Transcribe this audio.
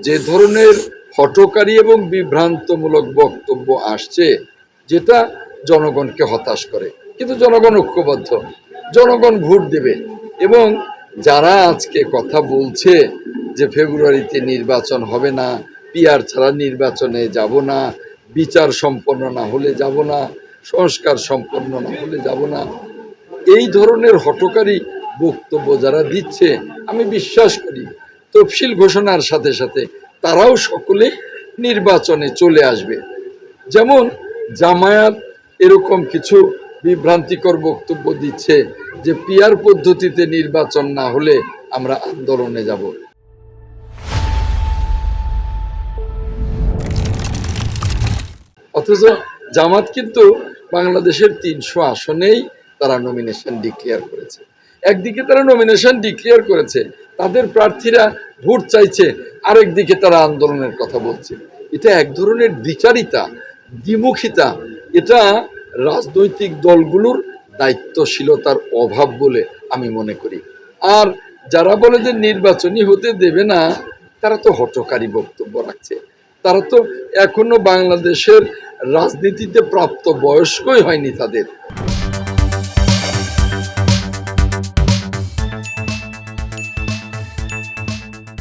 যে ধরনের হঠকারী এবং বিভ্রান্তমূলক বক্তব্য আসছে, যেটা জনগণকে হতাশ করে। কিন্তু জনগণ ঐক্যবদ্ধ, জনগণ ভোট দেবে। এবং যারা আজকে কথা বলছে যে ফেব্রুয়ারিতে নির্বাচন হবে না, পিআর ছাড়া নির্বাচনে যাব না, বিচার সম্পন্ন না হলে যাব না, সংস্কার সম্পন্ন না হলে যাব না, এই ধরনের হঠকারী বক্তব্য যারা দিচ্ছে, আমি বিশ্বাস করি তফসিল ঘোষণার সাথে সাথে তারাও সকলে নির্বাচনে চলে আসবে। যেমন জামায়াত এরকম কিছু বিভ্রান্তিকর বক্তব্য দিচ্ছে যে পিআর পদ্ধতিতে নির্বাচন না হলে আমরা আন্দোলনে যাব। অথচ জামাত কিন্তু বাংলাদেশের ৩০০ আসনেই তারা নমিনেশন ডিক্লেয়ার করেছে। একদিকে তারা নমিনেশন ডিক্লেয়ার করেছে, তাদের প্রার্থীরা ভোট চাইছে, আরেকদিকে তারা আন্দোলনের কথা বলছে। এটা এক ধরনের দ্বিচারিতা, দ্বিমুখিতা। এটা রাজনৈতিক দলগুলোর দায়িত্বশীলতার অভাব বলে আমি মনে করি। আর যারা বলে যে নির্বাচনই হতে দেবে না, তারা তো হঠকারী বক্তব্য রাখছে। তারা তো এখনো বাংলাদেশের রাজনীতিতে প্রাপ্ত বয়স্কই হয়নি তাদের।